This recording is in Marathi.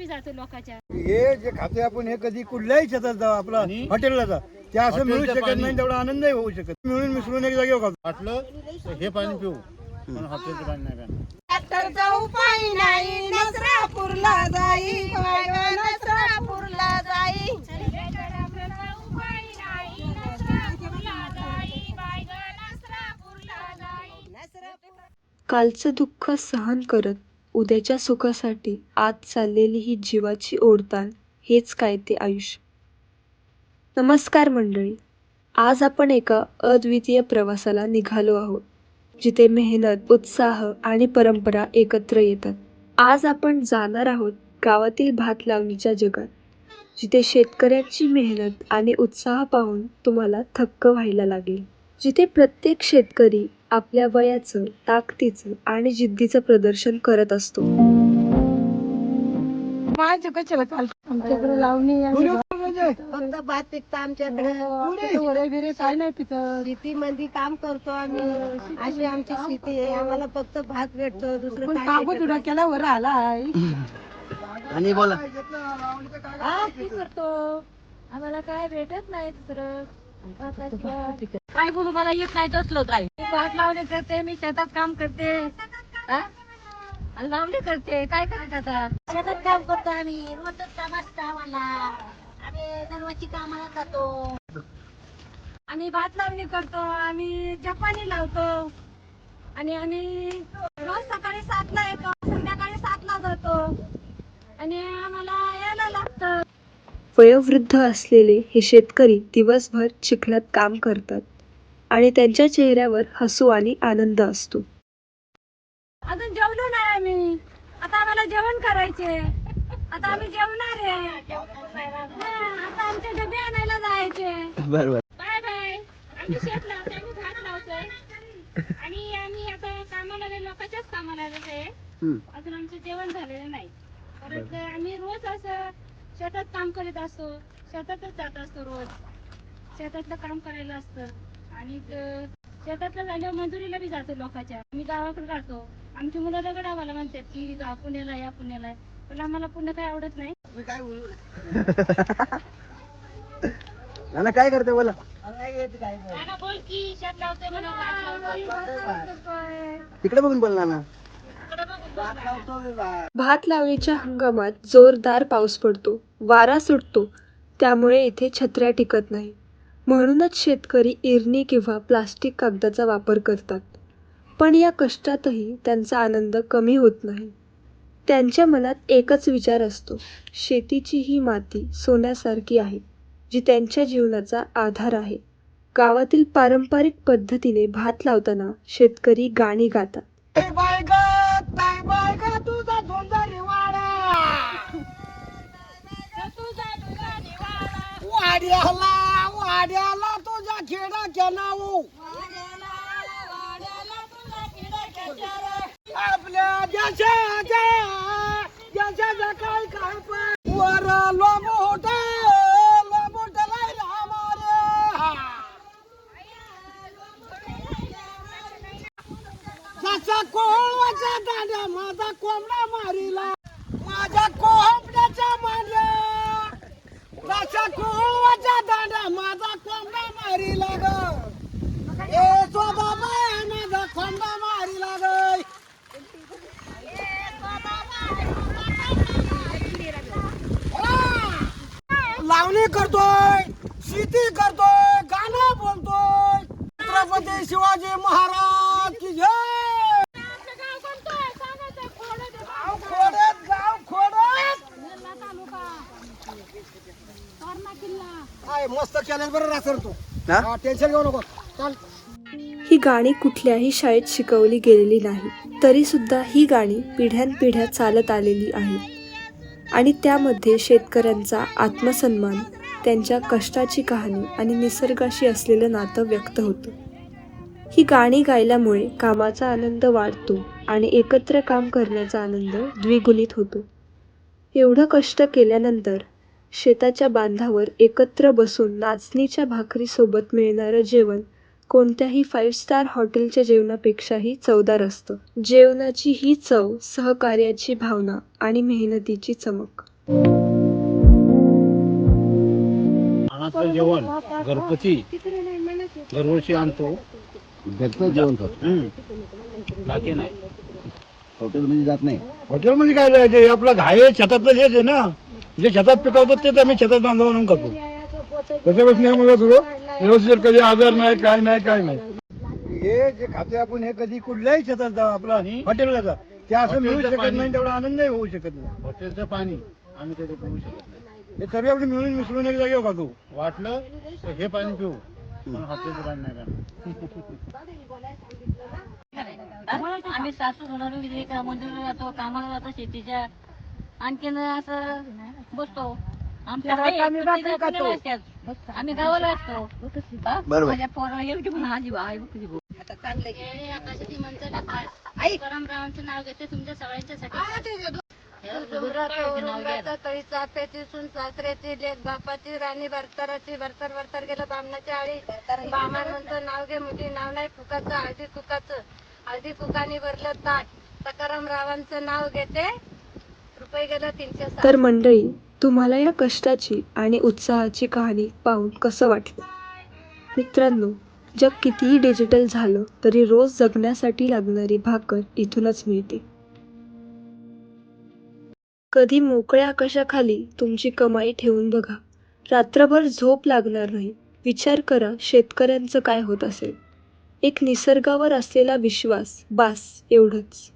बी जातो लोकांच्या. हे जे खाते आपण हे कधी कुठल्याही शेतात जा आपला हॉटेलला जा ते असं मिळू शकत नाही, तेवढा आनंदही होऊ शकत मिळून मिसळून एक जागेवर खातो. वाटलं हे पाणी पिऊ पण हॉटेलचं पाणी नाही प्यायला. डॉक्टरचा उपाय नाही नसरापूरला जाई नसरापूरला जाई. कालचं दुःख सहन करत उद्याच्या सुखासाठी आज चाललेली ही जीवाची ओढताण, हेच काय ते आयुष्य. नमस्कार मंडळी, आज आपण एका अद्वितीय प्रवासाला निघालो आहोत, जिथे मेहनत, उत्साह आणि परंपरा एकत्र येतात. आज आपण जाणार आहोत गावातील भात लावणीच्या जगात, जिथे शेतकऱ्यांची मेहनत आणि उत्साह पाहून तुम्हाला थक्क व्हायला लागेल. जिथे प्रत्येक शेतकरी आपल्या वयाचं, ताकदीचं आणि जिद्दीचं प्रदर्शन करत असतो. आमच्याकडे लावणी फक्त भात पिकतं आमच्याकडे काय नाही पिकत. शेतीमध्ये काम करतो आम्ही, अशी आमची शेती आहे. आम्हाला फक्त भात भेटतो, दुसरं काय केला वर आलाय. आणि बोला करतो आम्हाला काय भेटत नाही दुसरं. काय बोलू, मला येत नाही तसलं काय. भात लावणे करते, मी शेतात काम करते, लावणी करते. काय करायचं आता, शेतात काम करतो आम्ही. रोजच काम असतं आम्हाला. आम्ही दररोजची कामाला जातो. आम्ही भात लावणी करतो, आम्ही जपानी लावतो आणि आम्ही रोज सकाळी 7ला येतो, संध्याकाळी 7ला जातो आणि आम्हाला यायला लागतं. वयोवृद्ध असलेले हे शेतकरी दिवसभर चिखलात काम करतात आणि त्यांच्या चेहऱ्यावर हसू आणि आनंद असतो. अजून जेवलो नाही आम्ही, आता आम्हाला जेवण करायचे. आता आम्ही जेवणार आहे. आता आमचे डबे आणायला जायचे. बरोबर. Bye bye. आम्ही शेत लावतोय, आम्ही भात लावतोय आणि आम्ही आता कामाला लोकांच्याच कामाला आहे. अजून आमचं जेवण झालेलं नाही. परत आम्ही रोज असं शेतात काम करीत असतो, शेतातच जात असतो. रोज शेतातलं काम करायला असतं आणि शेतातलं झाल्यावर मजुरीला बी जातो लोकांच्या. मी गावाकडे राहतो. आमची मुलं दगड आम्हाला म्हणतात की जा पुण्याला या, पुण्याला. पण आम्हाला पुणे काही आवडत नाही. काय करते बोला. बोल की शेत लावतोय म्हणून. तिकडे बघून बोल ना. भात लावणीच्या हंगामात जोरदार पाऊस पडतो, वारा सुटतो, त्यामुळे इथे छत्र्या टिकत नाही. म्हणूनच शेतकरी इरणी किंवा प्लास्टिक कागदाचा वापर करतात. पण या कष्टातही त्यांचा आनंद कमी होत नाही. त्यांच्या मनात एकच विचार असतो, शेतीची ही माती सोन्यासारखी आहे, जी त्यांच्या जीवनाचा आधार आहे. गावातील पारंपरिक पद्धतीने भात लावताना शेतकरी गाणी गातात. तुझा धोंदारी वाड्याला तुझ्या खेळा नाव आपल्या देशाच्या काय काय वर लोबोट जसा कोळवाचा दांड्या माझा कोंबडा मारीला, माझ्या कोंबड्याच्या मांड्या. जसा कोळवाचा दांड्या माझा कोंबडा मारीला ग, ए स्वतः माझा कोंबडा मारीला ग. लावणी करतोय, शेती करतोय, गाणं बोलतोय. छत्रपती शिवाजी महाराज की जय. मस्त केलं बरं राहतो तू, टेन्शन घेऊ नको. चल. ही गाणी कुठल्याही शाळेत शिकवली गेलेली नाही, तरी सुद्धा ही गाणी पिढ्यानपिढ्या चालत आलेली आहेत आणि त्यामध्ये शेतकऱ्यांचा आत्मसन्मान, त्यांच्या कष्टाची कहाणी आणि निसर्गाशी असलेलं नातं व्यक्त होतं. ही गाणी गायल्यामुळे कामाचा आनंद वाढतो आणि एकत्र काम करण्याचा आनंद द्विगुणित होतो. एवढं कष्ट केल्यानंतर शेताच्या बांधावर एकत्र बसून नाचणीच्या भाकरीसोबत मिळणारं जेवण कोणत्याही 5 स्टार हॉटेलच्या जेवणापेक्षाही चवदार असतं. जेवणाची ही चव, सहकार्याची भावना आणि मेहनतीची चमक आणाचं जेवण घरगुती दरवर्षी आणतो. घरचं जेवण खातो. बाकी नाही. हॉटेलमध्ये जात नाही. हॉटेलमध्ये काय जायचं, आपलं घाय शेतातलं हेच आहे ना, जे शेतात पिकवतात तेच आम्ही शेतात बांधव म्हणून खातो. त्याच्यापासून आम्हाला थोडं व्यवस्थित, कधी आजार नाही, काय नाही. हे जे खाते आपण, हे कधी कुठल्याही शेतात जा, आपला हॉटेलला जा, ते असं मिळू शकत नाही, तेवढा आनंदही होऊ शकत नाही. हॉटेलचं पाणी आम्ही कधी पिऊ शकत नाही. हे सर्व आपण मिळून मिसळून एक जागेवर खातो. वाटलं तर हे पाणी पिऊ, पण हॉटेलचं पाणी नाही प्यायला. आम्ही सासू सुना मंजुरीला जातो, कामाला जातो शेतीच्या. आणखीन असं बसतो. आम्ही गावाला असतो. माझ्या पोराला एवढी पण आजी आई तुझी भाऊ. तुकारामरावांचं नाव घेते तुमच्या सगळ्यांच्यासाठी. तळी चाफ्याची सून सासऱ्याची लेक बापाची राणी भरतराची भरतर गेलं बामणाची आळी बामांचं नाव घे मुठी नाव नाही फुकाचं हळदी फुकानी भरलं ताट. तुकारामरावांचं नाव घेते रुपये गेलं 360. तर मंडळी, तुम्हाला या कष्टाची आणि उत्साहाची कहाणी पाहून कसं वाटलं? मित्रांनो, जग कितीही डिजिटल झालं तरी रोज जगण्यासाठी लागणारी भाकर इथूनच मिळते. कधी मोकळ्या आकाशाखाली तुमची कमाई ठेवून बघा. रात्रभर झोप लागणार नाही. विचार करा शेतकऱ्यांचं काय होत असेल. एक निसर्गावर असलेला विश्वास, बास एवढंच.